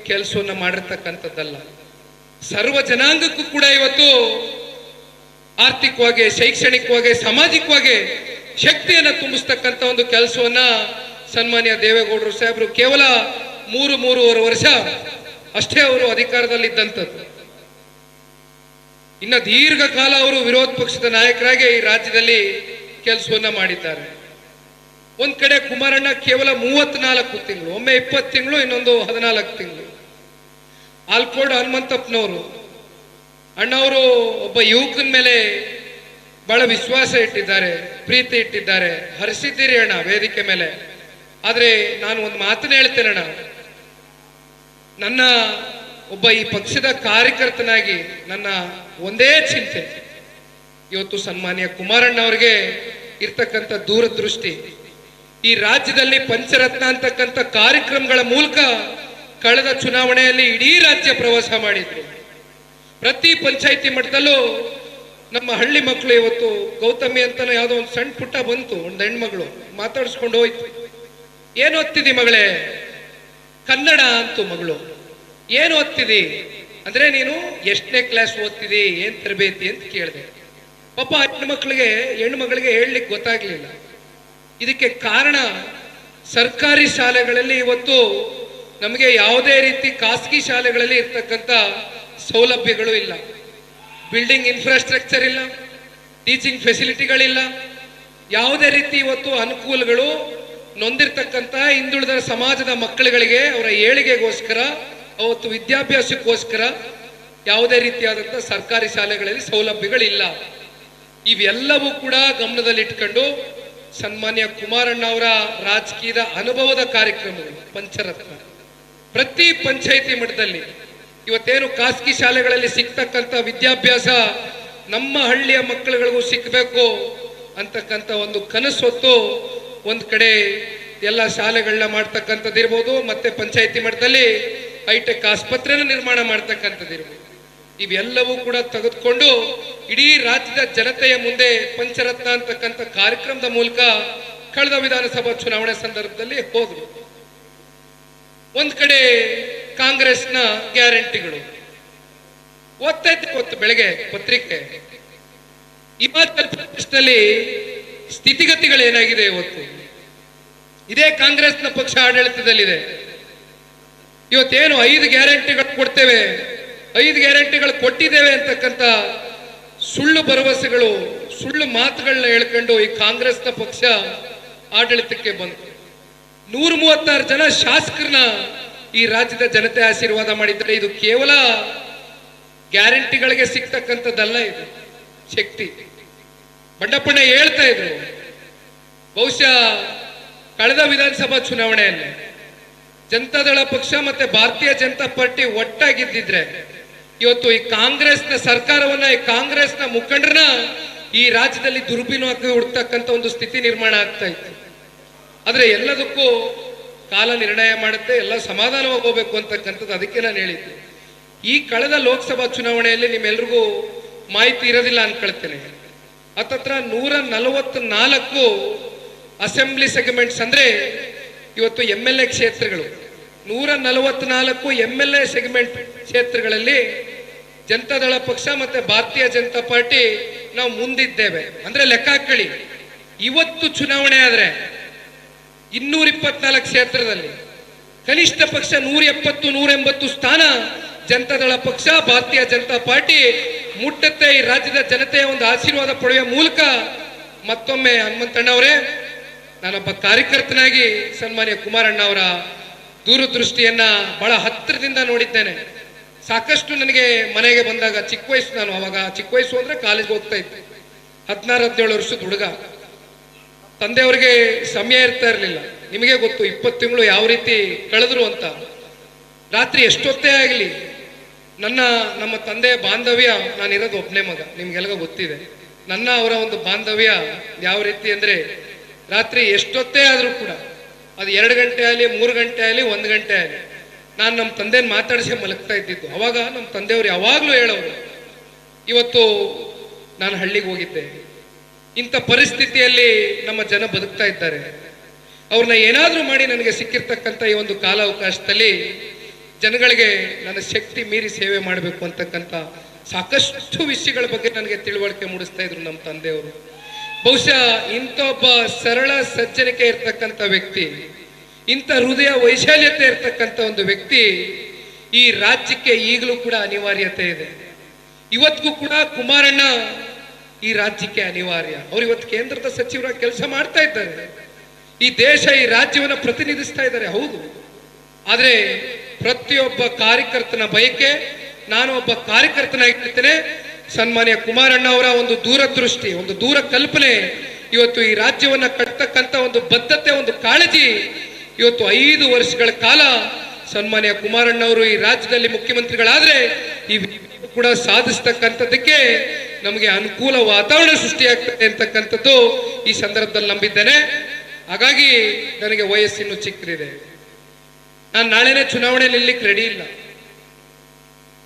ಕೆಲಸವನ್ನ ಮಾಡಿರ್ತಕ್ಕಂಥದ್ದಲ್ಲ. ಸರ್ವ ಜನಾಂಗಕ್ಕೂ ಕೂಡ ಇವತ್ತು ಆರ್ಥಿಕವಾಗಿ, ಶೈಕ್ಷಣಿಕವಾಗಿ, ಸಾಮಾಜಿಕವಾಗಿ ಶಕ್ತಿಯನ್ನ ತುಂಬಿಸ್ತಕ್ಕಂಥ ಒಂದು ಕೆಲಸವನ್ನ ಸನ್ಮಾನ್ಯ ದೇವೇಗೌಡರು ಸಾಹೇಬರು ಕೇವಲ 3.5 ವರ್ಷ ಅಷ್ಟೇ ಅವರು ಅಧಿಕಾರದಲ್ಲಿದ್ದಂಥದ್ದು. ಇನ್ನ ದೀರ್ಘಕಾಲ ಅವರು ವಿರೋಧ ಪಕ್ಷದ ನಾಯಕರಾಗಿ ಈ ರಾಜ್ಯದಲ್ಲಿ ಕೆಲಸವನ್ನ ಮಾಡಿದ್ದಾರೆ. ಒಂದ್ ಕಡೆ ಕುಮಾರಣ್ಣ ಕೇವಲ 34 ತಿಂಗಳು, ಒಮ್ಮೆ 20 ತಿಂಗಳು, ಇನ್ನೊಂದು 14 ತಿಂಗಳು. ಆಲ್ಕೋಡ್ ಹನುಮಂತಪ್ಪನವರು ಅಣ್ಣವರು ಒಬ್ಬ ಯುವಕನ ಮೇಲೆ ಬಹಳ ವಿಶ್ವಾಸ ಇಟ್ಟಿದ್ದಾರೆ, ಪ್ರೀತಿ ಇಟ್ಟಿದ್ದಾರೆ, ಹರಿಸಿದ್ದೀರಿ ಅಣ್ಣ ವೇದಿಕೆ ಮೇಲೆ. ಆದ್ರೆ ನಾನು ಒಂದು ಮಾತನ್ನ ಹೇಳ್ತೇನೆ ಅಣ್ಣ, ನನ್ನ ಒಬ್ಬ ಈ ಪಕ್ಷದ ಕಾರ್ಯಕರ್ತನಾಗಿ ನನ್ನ ಒಂದೇ ಚಿಂತೆ, ಇವತ್ತು ಸನ್ಮಾನ್ಯ ಕುಮಾರಣ್ಣ ಅವರಿಗೆ ಇರ್ತಕ್ಕಂಥ ದೂರದೃಷ್ಟಿ, ಈ ರಾಜ್ಯದಲ್ಲಿ ಪಂಚರತ್ನ ಅಂತಕ್ಕಂಥ ಕಾರ್ಯಕ್ರಮಗಳ ಮೂಲಕ ಕಳೆದ ಚುನಾವಣೆಯಲ್ಲಿ ಇಡೀ ರಾಜ್ಯ ಪ್ರವಾಸ ಮಾಡಿದ್ರು. ಪ್ರತಿ ಪಂಚಾಯಿತಿ ಮಟ್ಟದಲ್ಲೂ ನಮ್ಮ ಹಳ್ಳಿ ಮಕ್ಕಳು, ಇವತ್ತು ಗೌತಮಿ ಅಂತಾನೆ ಯಾವುದೋ ಒಂದು ಸಣ್ಣ ಪುಟ್ಟ ಬಂತು, ಒಂದು ಹೆಣ್ಮಗಳು ಮಾತಾಡಿಸ್ಕೊಂಡು ಹೋಯ್ತು. ಏನು ಓದ್ತಿದಿ ಮಗಳೇ? ಕನ್ನಡ ಅಂತು ಮಗಳು. ಏನು ಓದ್ತಿದಿ ಅಂದ್ರೆ, ನೀನು ಎಷ್ಟನೇ ಕ್ಲಾಸ್ ಓದ್ತಿದಿ, ಏನ್ ತರಬೇತಿ ಅಂತ ಕೇಳಿದೆ. ಪಾಪ ಹೆಣ್ಮಗಳಿಗೆ ಹೇಳಲಿಕ್ಕೆ ಗೊತ್ತಾಗ್ಲಿಲ್ಲ. ಇದಕ್ಕೆ ಕಾರಣ ಸರ್ಕಾರಿ ಶಾಲೆಗಳಲ್ಲಿ ಇವತ್ತು ನಮಗೆ ಯಾವುದೇ ರೀತಿ ಖಾಸಗಿ ಶಾಲೆಗಳಲ್ಲಿ ಇರ್ತಕ್ಕಂಥ ಸೌಲಭ್ಯಗಳು ಇಲ್ಲ. ಬಿಲ್ಡಿಂಗ್ ಇನ್ಫ್ರಾಸ್ಟ್ರಕ್ಚರ್ ಇಲ್ಲ, ಟೀಚಿಂಗ್ ಫೆಸಿಲಿಟಿಗಳಿಲ್ಲ, ಯಾವುದೇ ರೀತಿ ಇವತ್ತು ಅನುಕೂಲಗಳು ನೊಂದಿರ್ತಕ್ಕಂಥ ಹಿಂದುಳಿದ ಸಮಾಜದ ಮಕ್ಕಳುಗಳಿಗೆ ಅವರ ಏಳಿಗೆಗೋಸ್ಕರ, ಅವತ್ತು ವಿದ್ಯಾಭ್ಯಾಸಕ್ಕೋಸ್ಕರ ಯಾವುದೇ ರೀತಿಯಾದಂಥ ಸರ್ಕಾರಿ ಶಾಲೆಗಳಲ್ಲಿ ಸೌಲಭ್ಯಗಳಿಲ್ಲ. ಇವೆಲ್ಲವೂ ಕೂಡ ಗಮನದಲ್ಲಿಟ್ಕೊಂಡು ಸನ್ಮಾನ್ಯ ಕುಮಾರಣ್ಣ ಅವರ ರಾಜಕೀಯದ ಅನುಭವದ ಕಾರ್ಯಕ್ರಮಗಳು ಪಂಚರತ್ನ ಪ್ರತಿ ಪಂಚಾಯಿತಿ ಮಟ್ಟದಲ್ಲಿ ಇವತ್ತೇನು ಖಾಸಗಿ ಶಾಲೆಗಳಲ್ಲಿ ಸಿಗ್ತಕ್ಕಂಥ ವಿದ್ಯಾಭ್ಯಾಸ ನಮ್ಮ ಹಳ್ಳಿಯ ಮಕ್ಕಳುಗಳಿಗೂ ಸಿಕ್ಕಬೇಕು ಅಂತಕ್ಕಂಥ ಒಂದು ಕನಸು ಹೊತ್ತು ಒಂದ್ ಕಡೆ ಎಲ್ಲ ಶಾಲೆಗಳನ್ನ ಮಾಡ್ತಕ್ಕಂಥದ್ದು ಇರ್ಬೋದು, ಮತ್ತೆ ಪಂಚಾಯತಿ ಮಟ್ಟದಲ್ಲಿ ಹೈಟೆಕ್ ಆಸ್ಪತ್ರೆನ ನಿರ್ಮಾಣ ಮಾಡ್ತಕ್ಕಂಥದ್ದು ಇರ್ಬೋದು. ಇವೆಲ್ಲವೂ ಕೂಡ ತೆಗೆದುಕೊಂಡು ಇಡೀ ರಾಜ್ಯದ ಜನತೆಯ ಮುಂದೆ ಪಂಚರತ್ನ ಅಂತಕ್ಕಂಥ ಕಾರ್ಯಕ್ರಮದ ಮೂಲಕ ಕಳೆದ ವಿಧಾನಸಭಾ ಚುನಾವಣೆ ಸಂದರ್ಭದಲ್ಲಿ ಹೋದ್ರು. ಒಂದ್ ಕಡೆ ಕಾಂಗ್ರೆಸ್ನ ಗ್ಯಾರಂಟಿಗಳು ಓದ್ತಾ ಬೆಳಗ್ಗೆ ಪತ್ರಿಕೆ. ಹಿಮಾಚಲ ಪ್ರದೇಶದಲ್ಲಿ ಸ್ಥಿತಿಗತಿಗಳು ಏನಾಗಿದೆ ಇವತ್ತು? ಇದೇ ಕಾಂಗ್ರೆಸ್ನ ಪಕ್ಷ ಆಡಳಿತದಲ್ಲಿದೆ. ಇವತ್ತೇನು 5 ಗ್ಯಾರಂಟಿಗಳು ಕೊಡ್ತೇವೆ, 5 ಗ್ಯಾರಂಟಿಗಳು ಕೊಟ್ಟಿದ್ದೇವೆ ಅಂತಕ್ಕಂಥ ಸುಳ್ಳು ಭರವಸೆಗಳು, ಸುಳ್ಳು ಮಾತುಗಳನ್ನ ಹೇಳ್ಕೊಂಡು ಈ ಕಾಂಗ್ರೆಸ್ನ ಪಕ್ಷ ಆಡಳಿತಕ್ಕೆ ಬಂತು. 136 ಜನ ಶಾಸಕರನ್ನ ಈ ರಾಜ್ಯದ ಜನತೆ ಆಶೀರ್ವಾದ ಮಾಡಿದ್ದಾರೆ. ಇದು ಕೇವಲ ಗ್ಯಾರಂಟಿಗಳಿಗೆ ಸಿಗ್ತಕ್ಕಂಥದ್ದಲ್ಲ, ಇದು ಶಕ್ತಿ. ಬಂಡಪ್ಪಣ್ಣ ಹೇಳ್ತಾ ಇದ್ರು, ಬಹುಶಃ ಕಳೆದ ವಿಧಾನಸಭಾ ಚುನಾವಣೆಯಲ್ಲಿ ಜನತಾದಳ ಪಕ್ಷ ಮತ್ತೆ ಭಾರತೀಯ ಜನತಾ ಪಾರ್ಟಿ ಒಟ್ಟಾಗಿದ್ದಿದ್ರೆ ಇವತ್ತು ಈ ಕಾಂಗ್ರೆಸ್ನ ಸರ್ಕಾರವನ್ನ, ಈ ಕಾಂಗ್ರೆಸ್ನ ಮುಖಂಡರನ್ನ ಈ ರಾಜ್ಯದಲ್ಲಿ ದುರ್ಬಿನವಾಗಿ ಹುಡ್ತಕ್ಕಂಥ ಒಂದು ಸ್ಥಿತಿ ನಿರ್ಮಾಣ ಆಗ್ತಾ ಇತ್ತು. ಆದ್ರೆ ಎಲ್ಲದಕ್ಕೂ ಕಾಲ ನಿರ್ಣಯ ಮಾಡುತ್ತೆ, ಎಲ್ಲ ಸಮಾಧಾನವಾಗಿ ಹೋಗ್ಬೇಕು ಅಂತಕ್ಕಂಥದ್ದು. ಅದಕ್ಕೆ ನಾನು ಹೇಳಿದ್ದೆ, ಈ ಕಳೆದ ಲೋಕಸಭಾ ಚುನಾವಣೆಯಲ್ಲಿ ನಿಮ್ಮೆಲ್ರಿಗೂ ಮಾಹಿತಿ ಇರೋದಿಲ್ಲ ಅನ್ಕೊಳ್ತೇನೆ. ಹತ್ತತ್ರ 144 ಅಸೆಂಬ್ಲಿ ಸೆಗ್ಮೆಂಟ್ಸ್ ಅಂದ್ರೆ ಇವತ್ತು MLA ಕ್ಷೇತ್ರಗಳು, 144 MLA ಸೆಗ್ಮೆಂಟ್ ಕ್ಷೇತ್ರಗಳಲ್ಲಿ ಜನತಾದಳ ಪಕ್ಷ ಮತ್ತೆ ಭಾರತೀಯ ಜನತಾ ಪಾರ್ಟಿ ನಾವು ಮುಂದಿದ್ದೇವೆ. ಅಂದ್ರೆ ಲೆಕ್ಕ ಹಾಕೊಳ್ಳಿ, ಇವತ್ತು ಚುನಾವಣೆ ಆದ್ರೆ 224 ಕ್ಷೇತ್ರದಲ್ಲಿ ಕನಿಷ್ಠ ಪಕ್ಷ 170-180 ಸ್ಥಾನ ಜನತಾದಳ ಪಕ್ಷ ಭಾರತೀಯ ಜನತಾ ಪಾರ್ಟಿ ಮುಟ್ಟತ್ತೆ. ಈ ರಾಜ್ಯದ ಜನತೆಯ ಒಂದು ಆಶೀರ್ವಾದ ಪಡೆಯುವ ಮೂಲಕ ಮತ್ತೊಮ್ಮೆ ಹನುಮಂತಣ್ಣವರೇ, ನಾನೊಬ್ಬ ಕಾರ್ಯಕರ್ತನಾಗಿ ಸನ್ಮಾನ್ಯ ಕುಮಾರಣ್ಣ ಅವರ ದೂರದೃಷ್ಟಿಯನ್ನ ಬಹಳ ಹತ್ತಿರದಿಂದ ನೋಡಿದ್ದೇನೆ. ಸಾಕಷ್ಟು ನನಗೆ ಮನೆಗೆ ಬಂದಾಗ ಚಿಕ್ಕ ವಯಸ್ಸು, ನಾನು ಅವಾಗ ಚಿಕ್ಕ ವಯಸ್ಸು ಅಂದ್ರೆ ಕಾಲೇಜ್ಗೆ ಹೋಗ್ತಾ ಇದ್ದೆ, 16-17 ವರ್ಷದ ಹುಡುಗ. ತಂದೆಯವ್ರಿಗೆ ಸಮಯ ಇರ್ತಾ ಇರಲಿಲ್ಲ. ನಿಮಗೆ ಗೊತ್ತು 20 ತಿಂಗಳು ಯಾವ ರೀತಿ ಕಳೆದ್ರು ಅಂತ. ರಾತ್ರಿ ಎಷ್ಟೊತ್ತೇ ಆಗಲಿ ನಮ್ಮ ತಂದೆಯ ಬಾಂಧವ್ಯ, ನಾನಿರೋದು ಒಬ್ಬನೇ ಮಗ, ನಿಮ್ಗೆಲ್ಗ ಗೊತ್ತಿದೆ. ನನ್ನ ಅವರ ಒಂದು ಬಾಂಧವ್ಯ ಯಾವ ರೀತಿ ಅಂದ್ರೆ ರಾತ್ರಿ ಎಷ್ಟೊತ್ತೇ ಆದ್ರೂ ಕೂಡ ಅದು 2 ಗಂಟೆ ಆಗಲಿ, 3 ಗಂಟೆ ಆಗಲಿ, 1 ಗಂಟೆ ಆಗಲಿ ನಾನು ನಮ್ಮ ತಂದೆನ ಮಾತಾಡಿಸಿ ಮಲಗ್ತಾ ಇದ್ದಿದ್ದು. ಅವಾಗ ನಮ್ಮ ತಂದೆಯವರು ಯಾವಾಗ್ಲೂ ಹೇಳೋರು, ಇವತ್ತು ನಾನು ಹಳ್ಳಿಗೆ ಹೋಗಿದ್ದೆ, ಇಂಥ ಪರಿಸ್ಥಿತಿಯಲ್ಲಿ ನಮ್ಮ ಜನ ಬದುಕ್ತಾ ಇದ್ದಾರೆ, ಅವ್ರನ್ನ ಏನಾದ್ರೂ ಮಾಡಿ ನನಗೆ ಸಿಕ್ಕಿರ್ತಕ್ಕಂಥ ಈ ಒಂದು ಕಾಲಾವಕಾಶದಲ್ಲಿ ಜನಗಳಿಗೆ ನನ್ನ ಶಕ್ತಿ ಮೀರಿ ಸೇವೆ ಮಾಡಬೇಕು ಅಂತಕ್ಕಂಥ ಸಾಕಷ್ಟು ವಿಷಯಗಳ ಬಗ್ಗೆ ನನಗೆ ತಿಳುವಳಿಕೆ ಮೂಡಿಸ್ತಾ ಇದ್ರು ನಮ್ಮ ತಂದೆಯವರು. ಬಹುಶಃ ಇಂಥ ಒಬ್ಬ ಸರಳ ಸಜ್ಜನಿಕೆ ಇರ್ತಕ್ಕಂಥ ವ್ಯಕ್ತಿ, ಇಂಥ ಹೃದಯ ವೈಶಾಲ್ಯತೆ ಇರ್ತಕ್ಕಂಥ ಒಂದು ವ್ಯಕ್ತಿ ಈ ರಾಜ್ಯಕ್ಕೆ ಈಗಲೂ ಕೂಡ ಅನಿವಾರ್ಯತೆ ಇದೆ. ಇವತ್ತಿಗೂ ಕೂಡ ಕುಮಾರಣ್ಣ ಈ ರಾಜ್ಯಕ್ಕೆ ಅನಿವಾರ್ಯ. ಅವ್ರು ಇವತ್ತು ಕೇಂದ್ರದ ಸಚಿವರಾಗಿ ಕೆಲಸ ಮಾಡ್ತಾ ಇದ್ದಾರೆ, ಈ ದೇಶ ಈ ರಾಜ್ಯವನ್ನು ಪ್ರತಿನಿಧಿಸ್ತಾ ಇದ್ದಾರೆ, ಹೌದು. ಆದ್ರೆ ಪ್ರತಿಯೊಬ್ಬ ಕಾರ್ಯಕರ್ತನ ಬಯಕೆ, ನಾನು ಒಬ್ಬ ಕಾರ್ಯಕರ್ತನಾಗಿರ್ತೇನೆ, ಸನ್ಮಾನ್ಯ ಕುಮಾರಣ್ಣ ಅವರ ಒಂದು ದೂರದೃಷ್ಟಿ, ಒಂದು ದೂರ ಕಲ್ಪನೆ, ಇವತ್ತು ಈ ರಾಜ್ಯವನ್ನ ಕಟ್ಟತಕ್ಕಂಥ ಒಂದು ಬದ್ಧತೆ, ಒಂದು ಕಾಳಜಿ, ಇವತ್ತು 5 ವರ್ಷಗಳ ಕಾಲ ಸನ್ಮಾನ್ಯ ಕುಮಾರಣ್ಣ ಅವರು ಈ ರಾಜ್ಯದಲ್ಲಿ ಮುಖ್ಯಮಂತ್ರಿಗಳಾದ್ರೆ ಈ ಕೂಡ ಸಾಧಿಸ್ತಕ್ಕಂಥದ್ದಕ್ಕೆ ನಮಗೆ ಅನುಕೂಲ ವಾತಾವರಣ ಸೃಷ್ಟಿಯಾಗ್ತದೆ ಅಂತಕ್ಕಂಥದ್ದು ಈ ಸಂದರ್ಭದಲ್ಲಿ ನಂಬಿದ್ದೇನೆ. ಹಾಗಾಗಿ ನನಗೆ ವಯಸ್ಸಿನ್ನು ಚಿಕ್ಕದಿದೆ, ನಾನು ನಾಳೆನೇ ಚುನಾವಣೆ ನಿಲ್ಲಕ್ಕೆ ರೆಡಿ ಇಲ್ಲ.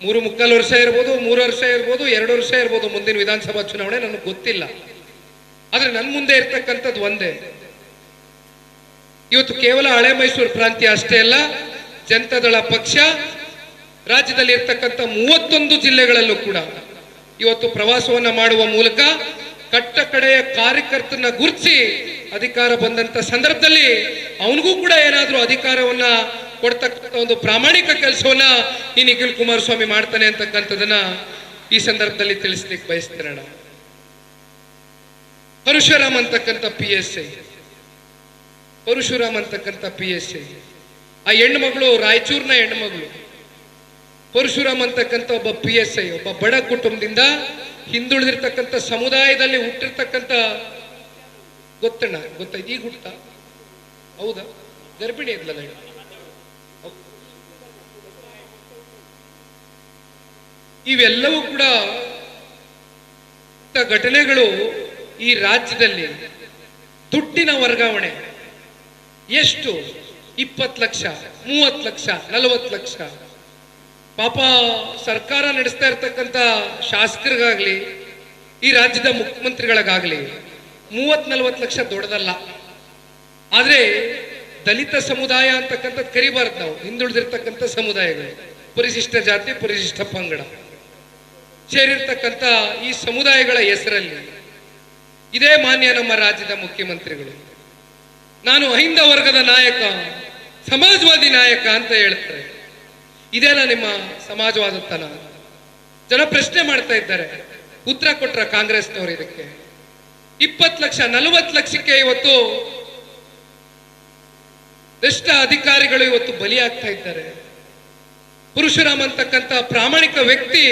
3.25 ವರ್ಷ ಇರ್ಬೋದು, 3 ವರ್ಷ ಇರ್ಬೋದು, 2 ವರ್ಷ ಇರ್ಬೋದು, ಮುಂದಿನ ವಿಧಾನಸಭಾ ಚುನಾವಣೆ ನನಗೆ ಗೊತ್ತಿಲ್ಲ. ಆದ್ರೆ ನನ್ನ ಮುಂದೆ ಇರ್ತಕ್ಕಂಥದ್ದು ಒಂದೇ, ಇವತ್ತು ಕೇವಲ ಹಳೆ ಮೈಸೂರು ಪ್ರಾಂತ್ಯ ಅಷ್ಟೇ ಅಲ್ಲ, ಜನತಾದಳ ಪಕ್ಷ ರಾಜ್ಯದಲ್ಲಿ ಇರ್ತಕ್ಕಂಥ 31 ಜಿಲ್ಲೆಗಳಲ್ಲೂ ಕೂಡ ಇವತ್ತು ಪ್ರವಾಸವನ್ನ ಮಾಡುವ ಮೂಲಕ ಕಟ್ಟ ಕಡೆಯ ಕಾರ್ಯಕರ್ತನ ಗುರುತಿಸಿ ಅಧಿಕಾರ ಬಂದಂತ ಸಂದರ್ಭದಲ್ಲಿ ಅವನಿಗೂ ಕೂಡ ಏನಾದ್ರೂ ಅಧಿಕಾರವನ್ನ ಕೊಡ್ತಕ್ಕಂಥ ಒಂದು ಪ್ರಾಮಾಣಿಕ ಕೆಲಸವನ್ನ ಈ ನಿಖಿಲ್ ಕುಮಾರಸ್ವಾಮಿ ಮಾಡ್ತಾನೆ ಅಂತಕ್ಕಂಥದನ್ನ ಈ ಸಂದರ್ಭದಲ್ಲಿ ತಿಳಿಸ್ಲಿಕ್ಕೆ ಬಯಸ್ತೇನೆ. ಪರಶುರಾಮ್ ಅಂತಕ್ಕಂಥ PSI, ಪರಶುರಾಮ್ ಅಂತಕ್ಕಂಥ PSI, ಆ ಹೆಣ್ಮಗಳು ರಾಯಚೂರಿನ ಹೆಣ್ಮಗಳು. ಪರಶುರಾಮ್ ಅಂತಕ್ಕಂಥ ಒಬ್ಬ PSI, ಒಬ್ಬ ಬಡ ಕುಟುಂಬದಿಂದ ಹಿಂದುಳಿದಿರ್ತಕ್ಕಂಥ ಸಮುದಾಯದಲ್ಲಿ ಹುಟ್ಟಿರ್ತಕ್ಕಂಥ, ಗೊತ್ತಣ್ಣ, ಗೊತ್ತಾಯ್ತು ಈಗ ಹುಟ್ಟ, ಹೌದಾ, ಗರ್ಭಿಣಿ ಇದ್ಲಲ್ಲ, ಇವೆಲ್ಲವೂ ಕೂಡ ಘಟನೆಗಳು ಈ ರಾಜ್ಯದಲ್ಲಿ ದುಡ್ಡಿನ ವರ್ಗಾವಣೆ, ಎಷ್ಟು? 20 ಲಕ್ಷ, 30 ಲಕ್ಷ, 40 ಲಕ್ಷ. ಪಾಪ ಸರ್ಕಾರ ನಡೆಸ್ತಾ ಇರ್ತಕ್ಕಂಥ ಶಾಸಕರಿಗಾಗ್ಲಿ ಈ ರಾಜ್ಯದ ಮುಖ್ಯಮಂತ್ರಿಗಳಿಗಾಗ್ಲಿ 30-40 ಲಕ್ಷ ದೊಡ್ಡದಲ್ಲ. ಆದ್ರೆ ದಲಿತ ಸಮುದಾಯ ಅಂತಕ್ಕಂಥದ್ದು ಕರಿಬಾರ್ದು ನಾವು. ಹಿಂದುಳಿದಿರ್ತಕ್ಕಂಥ ಸಮುದಾಯಗಳು, ಪರಿಶಿಷ್ಟ ಜಾತಿ, ಪರಿಶಿಷ್ಟ ಪಂಗಡ ಸೇರಿರ್ತಕ್ಕಂಥ ಈ ಸಮುದಾಯಗಳ ಹೆಸರಲ್ಲಿ ಇದೇ ಮಾನ್ಯ ನಮ್ಮ ರಾಜ್ಯದ ಮುಖ್ಯಮಂತ್ರಿಗಳು ನಾನು ಅಹಿಂದ ವರ್ಗದ ನಾಯಕ, ಸಮಾಜವಾದಿ ನಾಯಕ ಅಂತ ಹೇಳ್ತಾರೆ. ಇದೇನಾ ನಿಮ್ಮ ಸಮಾಜವಾದತನ? ಜನ ಪ್ರಶ್ನೆ ಮಾಡ್ತಾ ಇದ್ದಾರೆ. ಉತ್ತರ ಕೊಟ್ರ ಕಾಂಗ್ರೆಸ್ನವರು ಇದಕ್ಕೆ? 20 ಲಕ್ಷ, 40 ಲಕ್ಷಕ್ಕೆ ಇವತ್ತು ಭ್ರಷ್ಟ ಅಧಿಕಾರಿಗಳು ಇವತ್ತು ಬಲಿಯಾಗ್ತಾ ಇದ್ದಾರೆ. ಪರಶುರಾಮ್ ಅಂತಕ್ಕಂಥ ಪ್ರಾಮಾಣಿಕ ವ್ಯಕ್ತಿ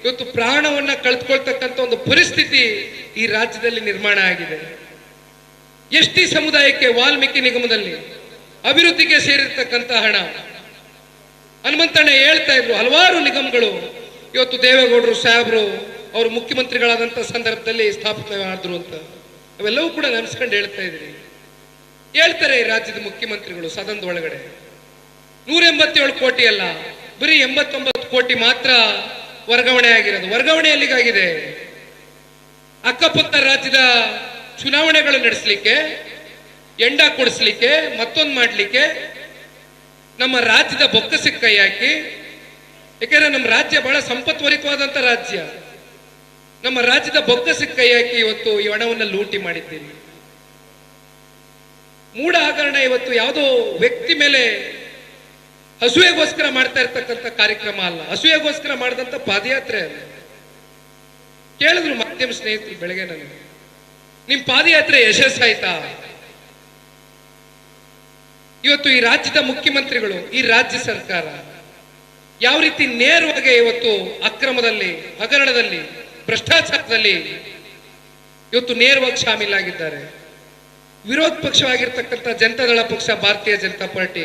ಇವತ್ತು ಪ್ರಾಣವನ್ನ ಕಳೆದುಕೊಳ್ತಕ್ಕಂಥ ಒಂದು ಪರಿಸ್ಥಿತಿ ಈ ರಾಜ್ಯದಲ್ಲಿ ನಿರ್ಮಾಣ ಆಗಿದೆ. ಎಸ್ಟಿ ಸಮುದಾಯಕ್ಕೆ ವಾಲ್ಮೀಕಿ ನಿಗಮದಲ್ಲಿ ಅಭಿವೃದ್ಧಿಗೆ ಸೇರಿರ್ತಕ್ಕಂಥ ಹಣ ಹನುಮಂತಣ್ಣ ಹೇಳ್ತಾ ಇದ್ರು. ಹಲವಾರು ನಿಗಮಗಳು ಇವತ್ತು ದೇವೇಗೌಡರು ಸಾಹೇಬರು ಅವರು ಮುಖ್ಯಮಂತ್ರಿಗಳಾದಂಥ ಸಂದರ್ಭದಲ್ಲಿ ಸ್ಥಾಪನೆ ಮಾಡಿದ್ರು ಅಂತ ಅವೆಲ್ಲವೂ ಕೂಡ ನೆನೆಸ್ಕೊಂಡು ಹೇಳ್ತಾ ಇದ್ರಿ. ಹೇಳ್ತಾರೆ ಈ ರಾಜ್ಯದ ಮುಖ್ಯಮಂತ್ರಿಗಳು ಸದನದ ಒಳಗಡೆ 187 ಕೋಟಿ ಅಲ್ಲ, ಬರೀ 89 ಕೋಟಿ ಮಾತ್ರ ವರ್ಗಾವಣೆ ಆಗಿರೋದು. ವರ್ಗಾವಣೆ ಎಲ್ಲಿಗಾಗಿದೆ? ಅಕ್ಕಪಕ್ಕ ರಾಜ್ಯದ ಚುನಾವಣೆಗಳು ನಡೆಸಲಿಕ್ಕೆ, ಎಂಡ ಕೊಡಿಸ್ಲಿಕ್ಕೆ, ಮತ್ತೊಂದು ಮಾಡ್ಲಿಕ್ಕೆ, ನಮ್ಮ ರಾಜ್ಯದ ಬೊಕ್ಕಸಕ್ಕೆ ಕೈ ಹಾಕಿ. ಯಾಕೆಂದ್ರೆ ನಮ್ಮ ರಾಜ್ಯ ಬಹಳ ಸಂಪತ್ವರಿತವಾದಂತ ರಾಜ್ಯ. ನಮ್ಮ ರಾಜ್ಯದ ಬೊಕ್ಕಸಕ್ಕೆ ಕೈ ಹಾಕಿ ಇವತ್ತು ಈ ಹಣವನ್ನು ಲೂಟಿ ಮಾಡಿದ್ದೀರಿ. ಮೂಢ ಹಗರಣ ಇವತ್ತು ಯಾವುದೋ ವ್ಯಕ್ತಿ ಮೇಲೆ ಹಸುವೆಗೋಸ್ಕರ ಮಾಡ್ತಾ ಇರ್ತಕ್ಕಂಥ ಕಾರ್ಯಕ್ರಮ ಅಲ್ಲ, ಹಸುವೆಗೋಸ್ಕರ ಮಾಡಿದಂತ ಪಾದಯಾತ್ರೆ ಅಲ್ಲ. ಕೇಳಿದ್ರು ಮಾಧ್ಯಮ ಸ್ನೇಹಿತರು ಬೆಳಗ್ಗೆ ನನಗೆ, ನಿಮ್ ಪಾದಯಾತ್ರೆ ಯಶಸ್ಸಾಯ್ತಾ? ಇವತ್ತು ಈ ರಾಜ್ಯದ ಮುಖ್ಯಮಂತ್ರಿಗಳು, ಈ ರಾಜ್ಯ ಸರ್ಕಾರ ಯಾವ ರೀತಿ ನೇರವಾಗಿ ಇವತ್ತು ಅಕ್ರಮದಲ್ಲಿ, ಹಗರಣದಲ್ಲಿ, ಭ್ರಷ್ಟಾಚಾರದಲ್ಲಿ ಇವತ್ತು ನೇರವಾಗಿ ಶಾಮೀಲಾಗಿದ್ದಾರೆ. ವಿರೋಧ ಪಕ್ಷವಾಗಿರ್ತಕ್ಕಂಥ ಜನತಾದಳ ಪಕ್ಷ, ಭಾರತೀಯ ಜನತಾ ಪಾರ್ಟಿ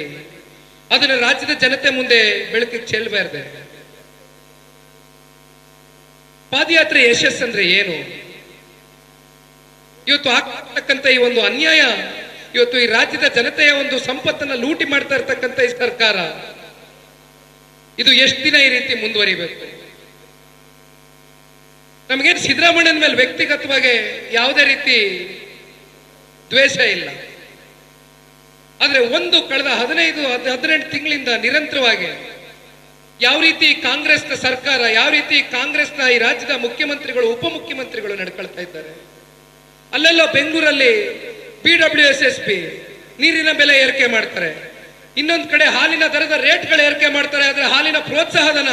ಅದನ್ನ ರಾಜ್ಯದ ಜನತೆ ಮುಂದೆ ಬೆಳಕಿಗೆ ಚೆಲ್ಲಬಾರ್ದೆ. ಪಾದಯಾತ್ರೆ ಯಶಸ್ಸಂದ್ರೆ ಏನು? ಇವತ್ತು ಆಗ್ತಕ್ಕಂಥ ಈ ಒಂದು ಅನ್ಯಾಯ, ಇವತ್ತು ಈ ರಾಜ್ಯದ ಜನತೆಯ ಒಂದು ಸಂಪತ್ತನ್ನ ಲೂಟಿ ಮಾಡ್ತಾ ಇರ್ತಕ್ಕಂಥ ಈ ಸರ್ಕಾರ, ಇದು ಎಷ್ಟು ದಿನ ಈ ರೀತಿ ಮುಂದುವರಿಬೇಕು? ನಮಗೇನು ಸಿದ್ದರಾಮಯ್ಯನ ಮೇಲೆ ವ್ಯಕ್ತಿಗತವಾಗಿ ಯಾವುದೇ ರೀತಿ ದ್ವೇಷ ಇಲ್ಲ. ಆದ್ರೆ ಒಂದು ಕಳೆದ 15-18 ತಿಂಗಳಿಂದ ನಿರಂತರವಾಗಿ ಯಾವ ರೀತಿ ಕಾಂಗ್ರೆಸ್ನ ಸರ್ಕಾರ, ಯಾವ ರೀತಿ ಕಾಂಗ್ರೆಸ್ನ ಈ ರಾಜ್ಯದ ಮುಖ್ಯಮಂತ್ರಿಗಳು, ಉಪಮುಖ್ಯಮಂತ್ರಿಗಳು ನಡ್ಕೊಳ್ತಾ ಇದ್ದಾರೆ. ಅಲ್ಲೆಲ್ಲೋ ಬೆಂಗಳೂರಲ್ಲಿ PWSSB ನೀರಿನ ಬೆಲೆ ಏರಿಕೆ ಮಾಡ್ತಾರೆ, ಇನ್ನೊಂದು ಕಡೆ ಹಾಲಿನ ದರದ ರೇಟ್ಗಳು ಏರಿಕೆ ಮಾಡ್ತಾರೆ. ಆದ್ರೆ ಹಾಲಿನ ಪ್ರೋತ್ಸಾಹಧನ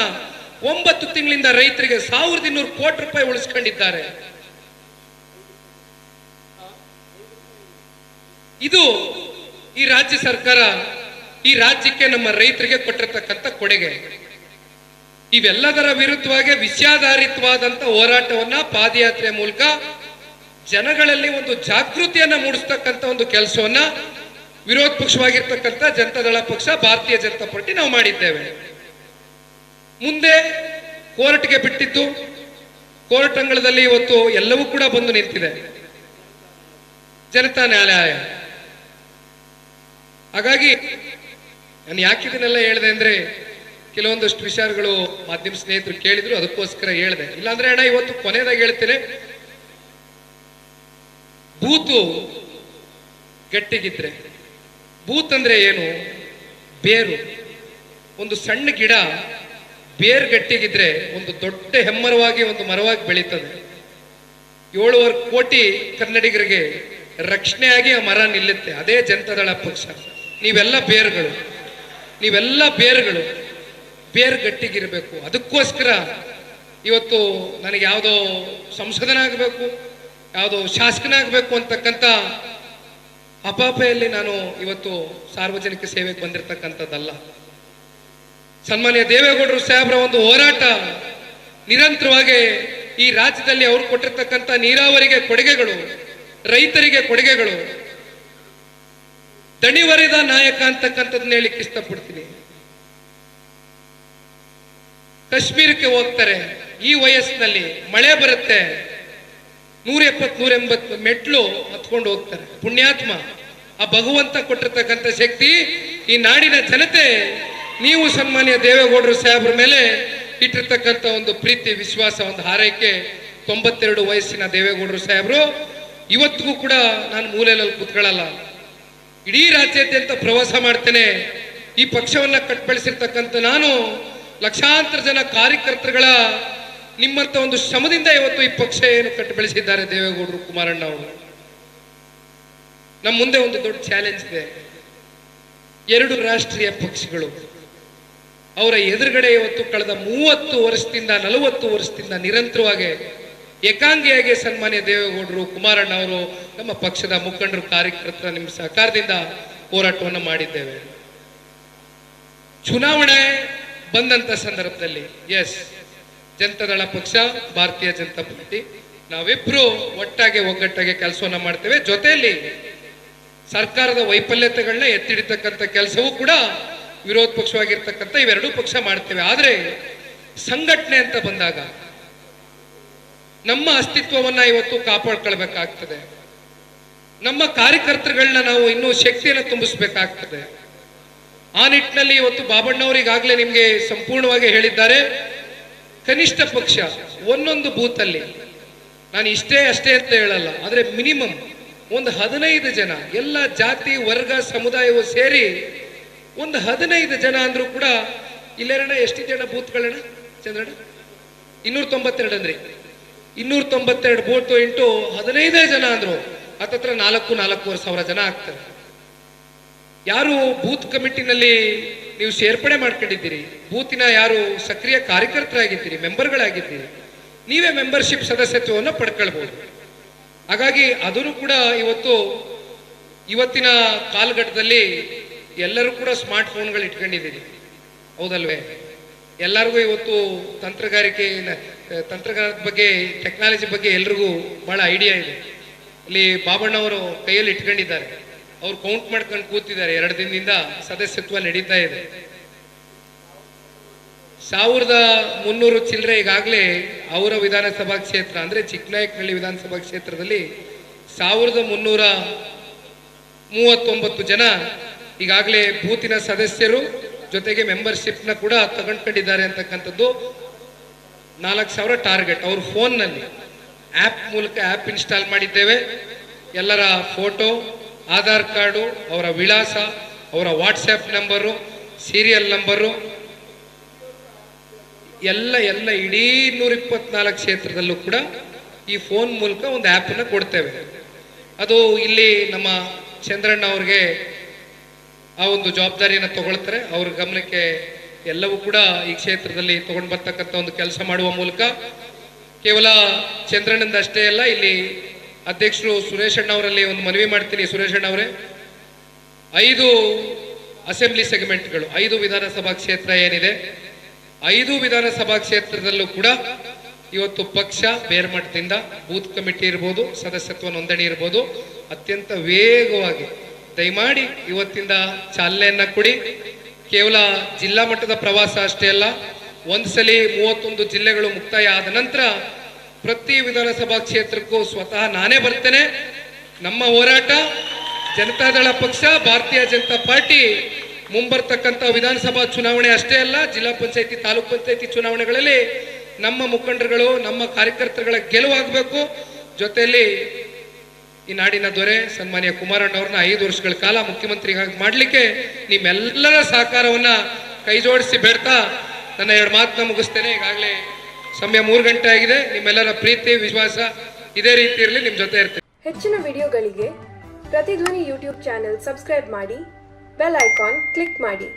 9 ತಿಂಗಳಿಂದ ರೈತರಿಗೆ 1200 ಕೋಟಿ ರೂಪಾಯಿ ಉಳಿಸ್ಕೊಂಡಿದ್ದಾರೆ. ಇದು ಈ ರಾಜ್ಯ ಸರ್ಕಾರ ಈ ರಾಜ್ಯಕ್ಕೆ, ನಮ್ಮ ರೈತರಿಗೆ ಕೊಟ್ಟಿರ್ತಕ್ಕಂಥ ಕೊಡುಗೆ. ಇವೆಲ್ಲದರ ವಿರುದ್ಧವಾಗಿ ವಿಷಯಾಧಾರಿತವಾದಂತ ಹೋರಾಟವನ್ನ ಪಾದಯಾತ್ರೆ ಮೂಲಕ ಜನಗಳಲ್ಲಿ ಒಂದು ಜಾಗೃತಿಯನ್ನ ಮೂಡಿಸ್ತಕ್ಕಂಥ ಒಂದು ಕೆಲಸವನ್ನ ವಿರೋಧ ಪಕ್ಷವಾಗಿರ್ತಕ್ಕಂಥ ಜನತಾದಳ ಪಕ್ಷ, ಭಾರತೀಯ ಜನತಾ ಪಾರ್ಟಿ ನಾವು ಮಾಡಿದ್ದೇವೆ. ಮುಂದೆ ಕೋರ್ಟ್ಗೆ ಬಿಟ್ಟಿದ್ದು, ಕೋರ್ಟ್ ಅಂಗಳದಲ್ಲಿ ಇವತ್ತು ಎಲ್ಲವೂ ಕೂಡ ಬಂದು ನಿಂತಿದೆ, ಜನತಾ ನ್ಯಾಯಾಲಯ. ಹಾಗಾಗಿ ನಾನು ಯಾಕಿದನ್ನೆಲ್ಲ ಹೇಳಿದೆ ಅಂದ್ರೆ, ಕೆಲವೊಂದಷ್ಟು ವಿಚಾರಗಳು ಮಾಧ್ಯಮ ಸ್ನೇಹಿತರು ಕೇಳಿದ್ರು, ಅದಕ್ಕೋಸ್ಕರ ಹೇಳಿದೆ. ಇಲ್ಲಾಂದ್ರೆ ಅಣ್ಣ ಇವತ್ತು ಕೊನೆಯದಾಗಿ ಹೇಳ್ತೇನೆ, ಬೂತು ಗಟ್ಟಿಗಿದ್ರೆ, ಬೂತ್ ಅಂದ್ರೆ ಏನು? ಬೇರು. ಒಂದು ಸಣ್ಣ ಗಿಡ ಬೇರು ಗಟ್ಟಿಗಿದ್ರೆ ಒಂದು ದೊಡ್ಡ ಹೆಮ್ಮರವಾಗಿ ಒಂದು ಮರವಾಗಿ ಬೆಳೀತದೆ. 7.5 ಕೋಟಿ ಕನ್ನಡಿಗರಿಗೆ ರಕ್ಷಣೆಯಾಗಿ ಆ ಮರ ನಿಲ್ಲುತ್ತೆ. ಅದೇ ಜನತಾದಳ ಪಕ್ಷ. ನೀವೆಲ್ಲ ಬೇರುಗಳು, ನೀವೆಲ್ಲ ಬೇರುಗಳು, ಬೇರು ಗಟ್ಟಿಗಿರ್ಬೇಕು. ಅದಕ್ಕೋಸ್ಕರ ಇವತ್ತು ನನಗೆ ಯಾವುದೋ ಸಂಸದನಾಗಬೇಕು, ಯಾವುದೋ ಶಾಸಕನಾಗಬೇಕು ಅಂತಕ್ಕಂಥ ಅಪಾಪೆಯಲ್ಲಿ ನಾನು ಇವತ್ತು ಸಾರ್ವಜನಿಕ ಸೇವೆಗೆ ಬಂದಿರತಕ್ಕಂಥದ್ದಲ್ಲ. ಸನ್ಮಾನ್ಯ ದೇವೇಗೌಡರು ಸಾಹೇಬ್ರ ಒಂದು ಹೋರಾಟ ನಿರಂತರವಾಗಿ ಈ ರಾಜ್ಯದಲ್ಲಿ ಅವರು ಕೊಟ್ಟಿರ್ತಕ್ಕಂಥ ನೀರಾವರಿಗೆ ಕೊಡುಗೆಗಳು, ರೈತರಿಗೆ ಕೊಡುಗೆಗಳು, ದಣಿವರಿದ ನಾಯಕ ಅಂತಕ್ಕಂಥದ್ದನ್ನ ಹೇಳಿಕ್ಕೆ ಇಷ್ಟಪಡ್ತೀನಿ. ಕಾಶ್ಮೀರಕ್ಕೆ ಹೋಗ್ತಾರೆ, ಈ ವಯಸ್ಸಿನಲ್ಲಿ ಮಳೆ ಬರುತ್ತೆ, 170-180 ಮೆಟ್ಲು ಹತ್ಕೊಂಡು ಹೋಗ್ತಾರೆ. ಪುಣ್ಯಾತ್ಮ ಆ ಭಗವಂತ ಕೊಟ್ಟಿರ್ತಕ್ಕಂಥ ಶಕ್ತಿ ಈ ನಾಡಿನ ಜನತೆ ನೀವು ಸನ್ಮಾನ್ಯ ದೇವೇಗೌಡರು ಸಾಹೇಬ್ರ ಮೇಲೆ ಇಟ್ಟಿರ್ತಕ್ಕಂಥ ಒಂದು ಪ್ರೀತಿ ವಿಶ್ವಾಸ ಒಂದು ಹಾರೈಕೆ 92 ವಯಸ್ಸಿನ ದೇವೇಗೌಡರು ಸಾಹೇಬರು ಇವತ್ತಿಗೂ ಕೂಡ ನಾನು ಮೂಲೆಯಲ್ಲಿ ಕೂತ್ಕೊಳ್ಳಲ್ಲ, ಇಡೀ ರಾಜ್ಯಾದ್ಯಂತ ಪ್ರವಾಸ ಮಾಡ್ತೇನೆ. ಈ ಪಕ್ಷವನ್ನ ಕಟ್ಬೆಳೆಸಿರ್ತಕ್ಕಂಥ ನಾನು ಲಕ್ಷಾಂತರ ಜನ ಕಾರ್ಯಕರ್ತರುಗಳ ನಿಮ್ಮಂತ ಒಂದು ಶ್ರಮದಿಂದ ಇವತ್ತು ಈ ಪಕ್ಷ ಏನು ಕಟ್ಟು ಬೆಳೆಸಿದ್ದಾರೆ ದೇವೇಗೌಡರು ಕುಮಾರಣ್ಣ ಅವರು. ನಮ್ಮ ಮುಂದೆ ಒಂದು ದೊಡ್ಡ ಚಾಲೆಂಜ್ ಇದೆ. 2 ರಾಷ್ಟ್ರೀಯ ಪಕ್ಷಗಳು ಅವರ ಎದುರುಗಡೆ ಇವತ್ತು ಕಳೆದ 30 ವರ್ಷದಿಂದ 40 ವರ್ಷದಿಂದ ನಿರಂತರವಾಗಿ ಏಕಾಂಗಿಯಾಗಿ ಸನ್ಮಾನ್ಯ ದೇವೇಗೌಡರು ಕುಮಾರಣ್ಣ ಅವರು ನಮ್ಮ ಪಕ್ಷದ ಮುಖಂಡರು ಕಾರ್ಯಕರ್ತರ ನಿಮ್ಮ ಸಹಕಾರದಿಂದ ಹೋರಾಟವನ್ನು ಮಾಡಿದ್ದೇವೆ. ಚುನಾವಣೆ ಬಂದಂತ ಸಂದರ್ಭದಲ್ಲಿ ಜನತಾದಳ ಪಕ್ಷ, ಭಾರತೀಯ ಜನತಾ ಪಾರ್ಟಿ ನಾವಿಬ್ರು ಒಟ್ಟಾಗಿ ಒಗ್ಗಟ್ಟಾಗಿ ಕೆಲಸವನ್ನ ಮಾಡ್ತೇವೆ. ಜೊತೆಯಲ್ಲಿ ಸರ್ಕಾರದ ವೈಫಲ್ಯತೆಗಳನ್ನ ಎತ್ತಿಡಿತಕ್ಕಂಥ ಕೆಲಸವೂ ಕೂಡ ವಿರೋಧ ಪಕ್ಷವಾಗಿರ್ತಕ್ಕಂಥ ಇವೆರಡೂ ಪಕ್ಷ ಮಾಡ್ತೇವೆ. ಆದ್ರೆ ಸಂಘಟನೆ ಅಂತ ಬಂದಾಗ ನಮ್ಮ ಅಸ್ತಿತ್ವವನ್ನ ಇವತ್ತು ಕಾಪಾಡ್ಕೊಳ್ಬೇಕಾಗ್ತದೆ. ನಮ್ಮ ಕಾರ್ಯಕರ್ತರುಗಳನ್ನ ನಾವು ಇನ್ನೂ ಶಕ್ತಿಯನ್ನು ತುಂಬಿಸ್ಬೇಕಾಗ್ತದೆ. ಆ ನಿಟ್ಟಿನಲ್ಲಿ ಇವತ್ತು ಬಾಬಣ್ಣವರಿಗಾಗಲೇ ನಿಮ್ಗೆ ಸಂಪೂರ್ಣವಾಗಿ ಹೇಳಿದ್ದಾರೆ, ಕನಿಷ್ಠ ಪಕ್ಷ ಒಂದೊಂದು ಬೂತ್ ಅಲ್ಲಿ, ನಾನು ಇಷ್ಟೇ ಅಷ್ಟೇ ಅಂತ ಹೇಳಲ್ಲ, ಆದ್ರೆ ಮಿನಿಮಮ್ ಒಂದು 15 ಜನ, ಎಲ್ಲ ಜಾತಿ ವರ್ಗ ಸಮುದಾಯವು ಸೇರಿ ಒಂದು 15 ಜನ ಅಂದ್ರೂ ಕೂಡ ಇಲ್ಲೇರಣ ಎಷ್ಟು ಜನ ಬೂತ್ಗಳಣ್ಣ ಚಂದ್ರಣ್ಣ 292 ಅಂದ್ರಿ, 292 ಬೂತ್ ಇಂಟು 15 ಜನ ಅಂದ್ರು ಹತ್ತತ್ರ 4,000 ಜನ ಆಗ್ತಾರೆ. ಯಾರು ಬೂತ್ ಕಮಿಟಿನಲ್ಲಿ ನೀವು ಸೇರ್ಪಡೆ ಮಾಡ್ಕೊಂಡಿದ್ದೀರಿ, ಬೂತಿನ ಯಾರು ಸಕ್ರಿಯ ಕಾರ್ಯಕರ್ತರಾಗಿದ್ದೀರಿ, ಮೆಂಬರ್ಗಳಾಗಿದ್ದೀರಿ, ನೀವೇ ಮೆಂಬರ್ಶಿಪ್ ಸದಸ್ಯತ್ವವನ್ನು ಪಡ್ಕೊಳ್ಬಹುದು. ಹಾಗಾಗಿ ಅದನ್ನು ಕೂಡ ಇವತ್ತಿನ ಕಾಲಘಟ್ಟದಲ್ಲಿ ಎಲ್ಲರೂ ಕೂಡ ಸ್ಮಾರ್ಟ್ ಫೋನ್ಗಳು ಇಟ್ಕೊಂಡಿದ್ದೀರಿ, ಹೌದಲ್ವೇ? ಎಲ್ಲರಿಗೂ ಇವತ್ತು ತಂತ್ರಜ್ಞಾನದ ಬಗ್ಗೆ, ಟೆಕ್ನಾಲಜಿ ಬಗ್ಗೆ ಎಲ್ರಿಗೂ ಬಹಳ ಐಡಿಯಾ ಇದೆ. ಇಲ್ಲಿ ಬಾಬಣ್ಣವರು ಕೈಯಲ್ಲಿ ಇಟ್ಕೊಂಡಿದ್ದಾರೆ, ಅವ್ರು ಕೌಂಟ್ ಮಾಡ್ಕೊಂಡು ಕೂತಿದ್ದಾರೆ. 2 ದಿನದಿಂದ ಸದಸ್ಯತ್ವ ನಡೀತಾ ಇದೆ. 1300 ಚಿಲ್ಲರೆ ಈಗಾಗಲೇ ಅವರ ವಿಧಾನಸಭಾ ಕ್ಷೇತ್ರ ಅಂದ್ರೆ ಚಿಕ್ಕನಾಯಕನಹಳ್ಳಿ ವಿಧಾನಸಭಾ ಕ್ಷೇತ್ರದಲ್ಲಿ 1339 ಜನ ಈಗಾಗಲೇ ಬೂತಿನ ಸದಸ್ಯರು ಜೊತೆಗೆ ಮೆಂಬರ್ಶಿಪ್ನ ಕೂಡ ತಗೊಂಡ್ಕೊಂಡಿದ್ದಾರೆ ಅಂತಕ್ಕಂಥದ್ದು 4000 ಟಾರ್ಗೆಟ್. ಅವ್ರ ಫೋನ್ನಲ್ಲಿ ಆ್ಯಪ್ ಮೂಲಕ ಆ್ಯಪ್ ಇನ್ಸ್ಟಾಲ್ ಮಾಡಿದ್ದೇವೆ. ಎಲ್ಲರ ಫೋಟೋ, ಆಧಾರ್ ಕಾರ್ಡು, ಅವರ ವಿಳಾಸ, ಅವರ ವಾಟ್ಸ್ಆ್ಯಪ್ ನಂಬರು, ಸೀರಿಯಲ್ ನಂಬರು ಎಲ್ಲ ಇಡೀ 224 ಕ್ಷೇತ್ರದಲ್ಲೂ ಕೂಡ ಈ ಫೋನ್ ಮೂಲಕ ಒಂದು ಆ್ಯಪನ್ನು ಕೊಡ್ತೇವೆ. ಅದು ಇಲ್ಲಿ ನಮ್ಮ ಚಂದ್ರಣ್ಣ ಅವ್ರಿಗೆ ಆ ಒಂದು ಜವಾಬ್ದಾರಿಯನ್ನು ತಗೊಳ್ತಾರೆ. ಅವ್ರ ಗಮನಕ್ಕೆ ಎಲ್ಲವೂ ಕೂಡ ಈ ಕ್ಷೇತ್ರದಲ್ಲಿ ತಗೊಂಡು ಬರ್ತಕ್ಕಂಥ ಒಂದು ಕೆಲಸ ಮಾಡುವ ಮೂಲಕ ಕೇವಲ ಚಂದ್ರಣ್ಣಂದ ಅಷ್ಟೇ ಅಲ್ಲ, ಇಲ್ಲಿ ಅಧ್ಯಕ್ಷರು ಸುರೇಶ್ ಅಣ್ಣ ಅವರಲ್ಲಿ ಒಂದು ಮನವಿ ಮಾಡ್ತೀನಿ. ಸುರೇಶ್ ಅಣ್ಣ ಅವರೇ, 5 ಅಸೆಂಬ್ಲಿ ಸೆಗ್ಮೆಂಟ್ಗಳು, 5 ವಿಧಾನಸಭಾ ಕ್ಷೇತ್ರ ಏನಿದೆ, 5 ವಿಧಾನಸಭಾ ಕ್ಷೇತ್ರದಲ್ಲೂ ಕೂಡ ಇವತ್ತು ಪಕ್ಷ ಬೇರ್ಮಟ್ಟದಿಂದ ಬೂತ್ ಕಮಿಟಿ ಇರ್ಬೋದು, ಸದಸ್ಯತ್ವ ನೋಂದಣಿ ಇರ್ಬೋದು, ಅತ್ಯಂತ ವೇಗವಾಗಿ ದಯಮಾಡಿ ಇವತ್ತಿಂದ ಚಾಲನೆಯನ್ನ ಕೊಡಿ. ಕೇವಲ ಜಿಲ್ಲಾ ಮಟ್ಟದ ಪ್ರವಾಸ ಅಷ್ಟೇ ಅಲ್ಲ, ಒಂದ್ಸಲಿ 31 ಜಿಲ್ಲೆಗಳು ಮುಕ್ತಾಯ ಆದ ನಂತರ ಪ್ರತಿ ವಿಧಾನಸಭಾ ಕ್ಷೇತ್ರಕ್ಕೂ ಸ್ವತಃ ನಾನೇ ಬರ್ತೇನೆ. ನಮ್ಮ ಹೋರಾಟ ಜನತಾದಳ ಪಕ್ಷ, ಭಾರತೀಯ ಜನತಾ ಪಾರ್ಟಿ ಮುಂಬರ್ತಕ್ಕಂಥ ವಿಧಾನಸಭಾ ಚುನಾವಣೆ ಅಷ್ಟೇ ಅಲ್ಲ, ಜಿಲ್ಲಾ ಪಂಚಾಯತಿ, ತಾಲೂಕ್ ಪಂಚಾಯತಿ ಚುನಾವಣೆಗಳಲ್ಲಿ ನಮ್ಮ ಮುಖಂಡರುಗಳು, ನಮ್ಮ ಕಾರ್ಯಕರ್ತರುಗಳ ಗೆಲುವಾಗಬೇಕು. ಜೊತೆಯಲ್ಲಿ ಈ ನಾಡಿನ ದೊರೆ ಸನ್ಮಾನ್ಯ ಕುಮಾರಣ್ಣ ಅವ್ರನ್ನ 5 ವರ್ಷಗಳ ಕಾಲ ಮುಖ್ಯಮಂತ್ರಿಗಾಗಿ ಮಾಡಲಿಕ್ಕೆ ನಿಮ್ಮೆಲ್ಲರ ಸಹಕಾರವನ್ನ ಕೈ ಜೋಡಿಸಿ ಬೇಡ್ತಾ ನನ್ನ 2 ಮಾತನ್ನ ಮುಗಿಸ್ತೇನೆ. ಈಗಾಗಲೇ ಸಮಯ 3 ಗಂಟೆ ಆಗಿದೆ. ನಿಮ್ಮೆಲ್ಲರ ಪ್ರೀತಿ ವಿಶ್ವಾಸ ಇದೇ ರೀತಿ ಇರಲಿ, ನಿಮ್ಮ ಜೊತೆ ಇರ್ತೀನಿ. ಹೆಚ್ಚಿನ ವಿಡಿಯೋಗಳಿಗೆ ಪ್ರತಿಧ್ವನಿ ಯೂಟ್ಯೂಬ್ ಚಾನೆಲ್ ಸಬ್ಸ್ಕ್ರೈಬ್ ಮಾಡಿ, ಬೆಲ್ ಐಕಾನ್ ಕ್ಲಿಕ್ ಮಾಡಿ.